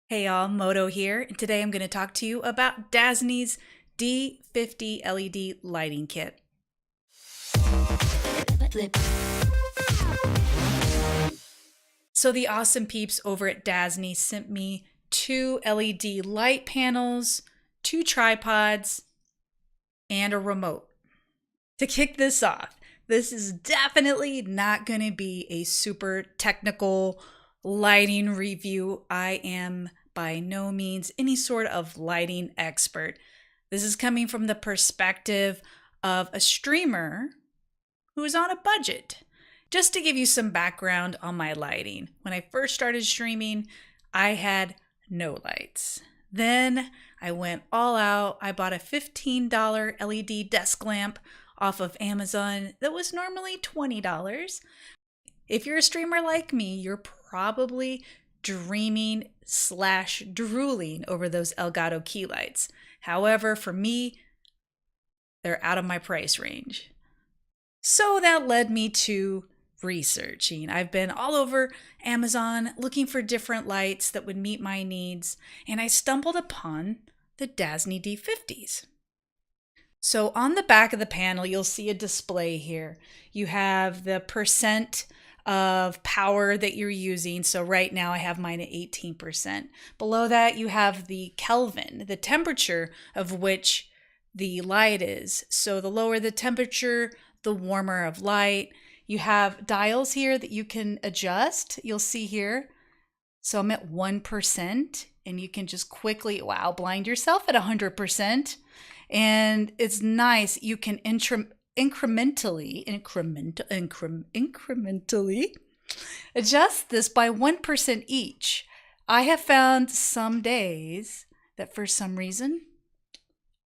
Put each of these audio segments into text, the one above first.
Hey y'all, Moto here, and today I'm going to talk to you about Dazzne's D50 LED lighting kit. So the awesome peeps over at Dazzne sent me two LED light panels, two tripods, and a remote. To kick this off, this is definitely not going to be a super technical lighting review. I am by no means any sort of lighting expert. This is coming from the perspective of a streamer who is on a budget. Just to give you some background on my lighting, when I first started streaming, I had no lights. Then I went all out. I bought a $15 LED desk lamp off of Amazon that was normally $20. If you're a streamer like me, you're probably dreaming / drooling over those Elgato Key Lights. However, for me, they're out of my price range. So that led me to researching. I've been all over Amazon looking for different lights that would meet my needs, and I stumbled upon the Dazzne D50s. So on the back of the panel, you'll see a display here. You have the percent of power that you're using. So right now I have mine at 18%. Below that, you have the Kelvin, the temperature of which the light is. So the lower the temperature, the warmer of light. You have dials here that you can adjust. You'll see here. So I'm at 1%, and you can just quickly, wow, blind yourself at 100%. And it's nice. You can incrementally adjust this by 1% each. I have found some days that for some reason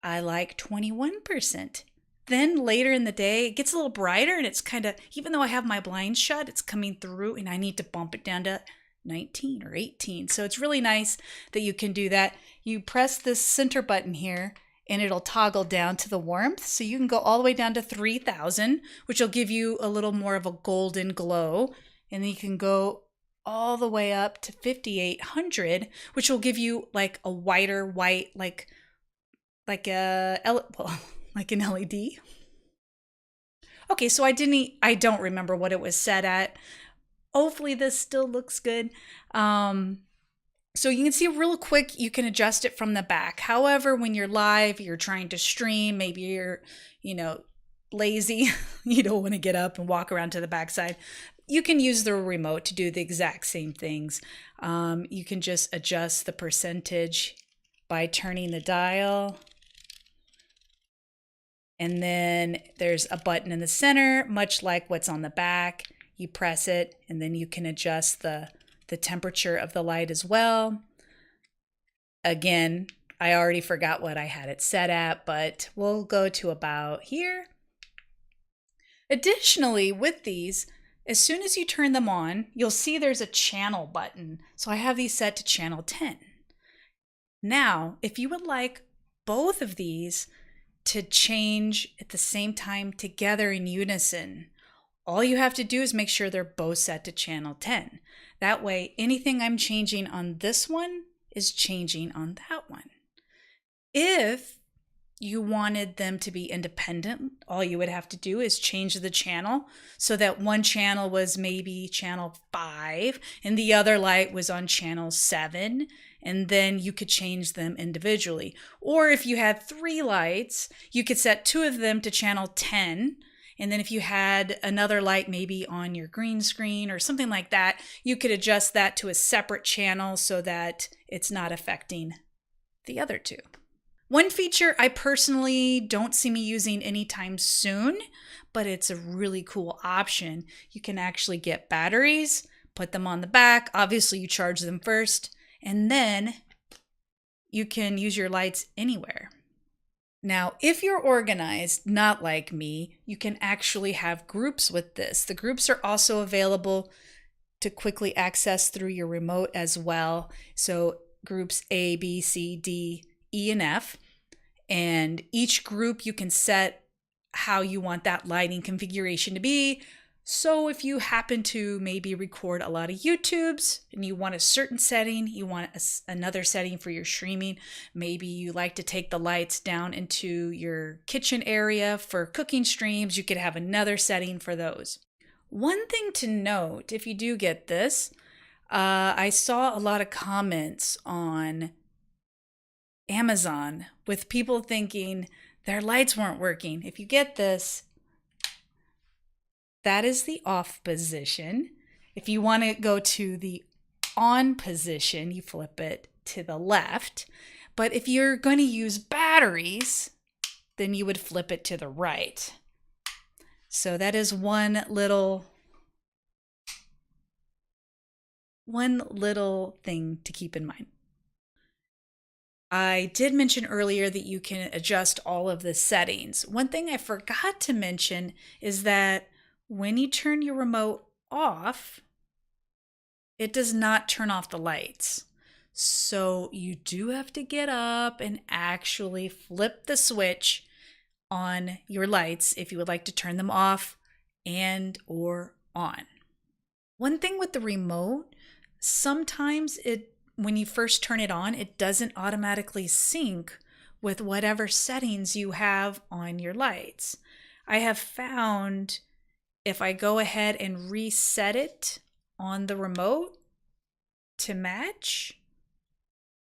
I like 21%. Then later in the day, it gets a little brighter, and it's kind of, even though I have my blinds shut, it's coming through, and I need to bump it down to 19 or 18. So it's really nice that you can do that. You press this center button here, and it'll toggle down to the warmth. So you can go all the way down to 3000, which will give you a little more of a golden glow. And then you can go all the way up to 5800, which will give you like a whiter white, like an LED. Okay, so I don't remember what it was set at. Hopefully this still looks good. So you can see real quick, you can adjust it from the back. However, when you're live, you're trying to stream, maybe you're, lazy, you don't want to get up and walk around to the backside. You can use the remote to do the exact same things. You can just adjust the percentage by turning the dial. And then there's a button in the center, much like what's on the back. You press it, and then you can adjust the temperature of the light as well. Again, I already forgot what I had it set at, but we'll go to about here. Additionally, with these, as soon as you turn them on, you'll see there's a channel button. So I have these set to channel 10. Now, if you would like both of these to change at the same time together in unison, all you have to do is make sure they're both set to channel 10. That way, anything I'm changing on this one is changing on that one. If you wanted them to be independent, all you would have to do is change the channel so that one channel was maybe channel 5 and the other light was on channel 7, and then you could change them individually. Or if you had 3 lights, you could set 2 of them to channel 10. And then if you had another light maybe on your green screen or something like that, you could adjust that to a separate channel so that it's not affecting the other 2. One feature I personally don't see me using anytime soon, but it's a really cool option. You can actually get batteries, put them on the back. Obviously, you charge them first, and then you can use your lights anywhere. Now, if you're organized, not like me, you can actually have groups with this. The groups are also available to quickly access through your remote as well. So groups A, B, C, D, E, and F. And each group you can set how you want that lighting configuration to be. So if you happen to maybe record a lot of YouTubes and you want a certain setting, you want another setting for your streaming, maybe you like to take the lights down into your kitchen area for cooking streams, you could have another setting for those. One thing to note, if you do get this, I saw a lot of comments on Amazon with people thinking their lights weren't working. If you get this, that is the off position. If you want to go to the on position, you flip it to the left. But if you're going to use batteries, then you would flip it to the right. So that is one little thing to keep in mind. I did mention earlier that you can adjust all of the settings. One thing I forgot to mention is that when you turn your remote off, it does not turn off the lights. So you do have to get up and actually flip the switch on your lights if you would like to turn them off and or on. One thing with the remote, sometimes when you first turn it on, it doesn't automatically sync with whatever settings you have on your lights. I have found if I go ahead and reset it on the remote to match,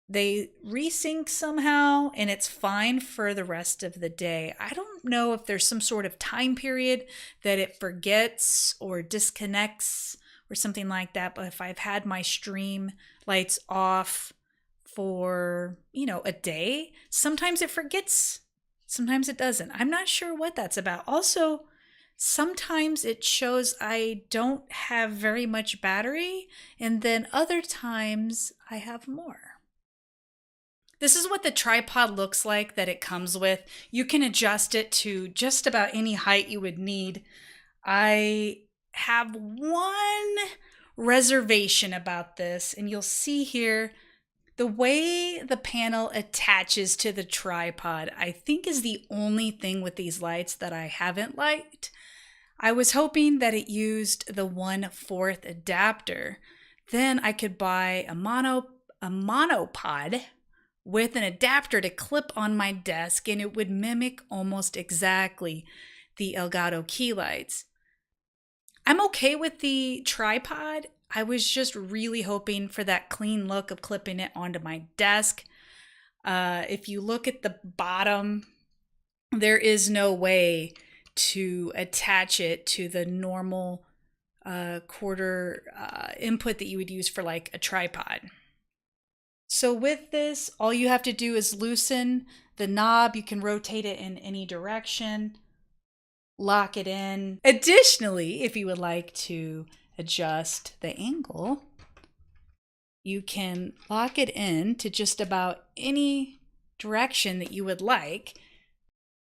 they resync somehow and it's fine for the rest of the day. I don't know if there's some sort of time period that it forgets or disconnects or something like that, but if I've had my stream lights off for, a day, sometimes it forgets, sometimes it doesn't. I'm not sure what that's about. Also, sometimes it shows I don't have very much battery, and then other times I have more. This is what the tripod looks like that it comes with. You can adjust it to just about any height you would need. I have one reservation about this, and you'll see here the way the panel attaches to the tripod, I think is the only thing with these lights that I haven't liked. I was hoping that it used the 1/4 adapter. Then I could buy a monopod with an adapter to clip on my desk, and it would mimic almost exactly the Elgato Key Lights. I'm okay with the tripod. I was just really hoping for that clean look of clipping it onto my desk. If you look at the bottom, there is no way to attach it to the normal quarter input that you would use for like a tripod. So with this, all you have to do is loosen the knob. You can rotate it in any direction, lock it in. Additionally, if you would like to adjust the angle, you can lock it in to just about any direction that you would like.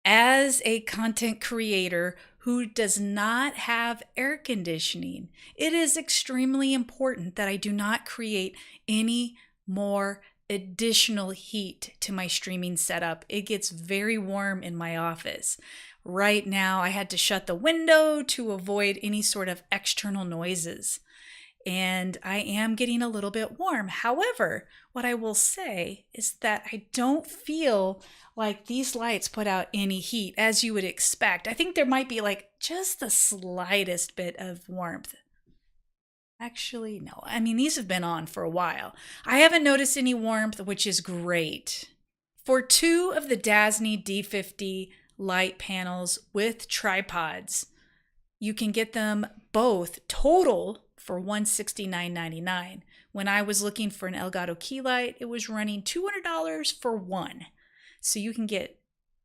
As a content creator who does not have air conditioning, it is extremely important that I do not create any more additional heat to my streaming setup. It gets very warm in my office. Right now, I had to shut the window to avoid any sort of external noises. And I am getting a little bit warm. However, what I will say is that I don't feel like these lights put out any heat as you would expect. I think there might be like just the slightest bit of warmth. Actually, no. I mean, these have been on for a while. I haven't noticed any warmth, which is great. For 2 of the Dazzne D50 light panels with tripods, you can get them both total for $169.99. When I was looking for an Elgato Key Light, it was running $200 for one. So you can get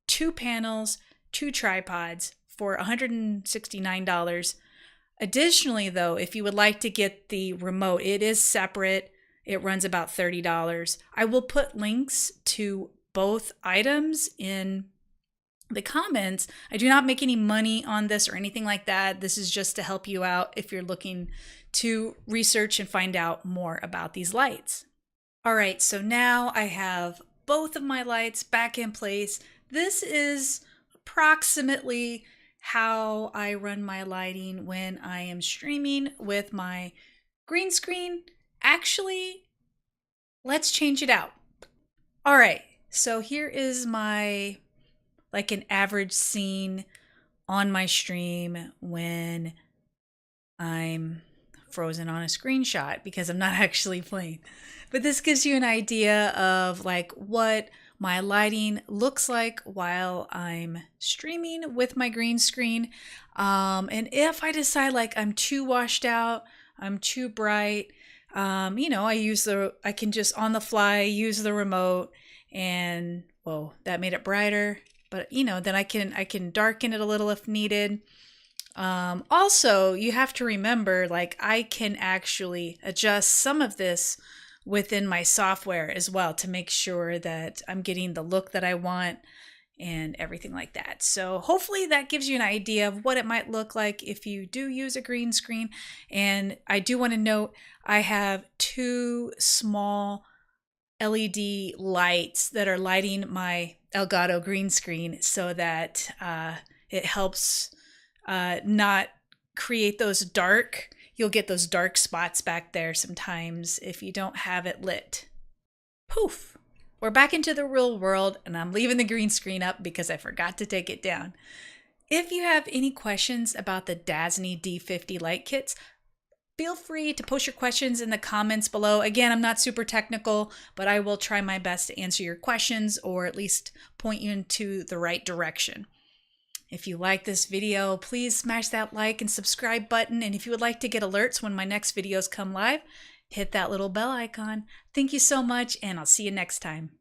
2 panels, 2 tripods for $169. Additionally, though, if you would like to get the remote, it is separate. It runs about $30. I will put links to both items in the comments. I do not make any money on this or anything like that. This is just to help you out if you're looking to research and find out more about these lights. All right, so now I have both of my lights back in place. This is approximately how I run my lighting when I am streaming with my green screen. Actually, let's change it out. All right, so here is my, like, an average scene on my stream when I'm frozen on a screenshot because I'm not actually playing. But this gives you an idea of like what my lighting looks like while I'm streaming with my green screen. And if I decide like I'm too washed out, I'm too bright, I can just on the fly use the remote and, whoa, that made it brighter. But then I can darken it a little if needed. Also, you have to remember, like, I can actually adjust some of this within my software as well to make sure that I'm getting the look that I want and everything like that. So hopefully that gives you an idea of what it might look like if you do use a green screen. And I do want to note, I have 2 small LED lights that are lighting my Elgato green screen so that it helps not create those dark, you'll get those dark spots back there sometimes if you don't have it lit. Poof! We're back into the real world and I'm leaving the green screen up because I forgot to take it down. If you have any questions about the Dazzne D50 light kits, feel free to post your questions in the comments below. Again, I'm not super technical, but I will try my best to answer your questions or at least point you into the right direction. If you like this video, please smash that like and subscribe button. And if you would like to get alerts when my next videos come live, hit that little bell icon. Thank you so much, and I'll see you next time.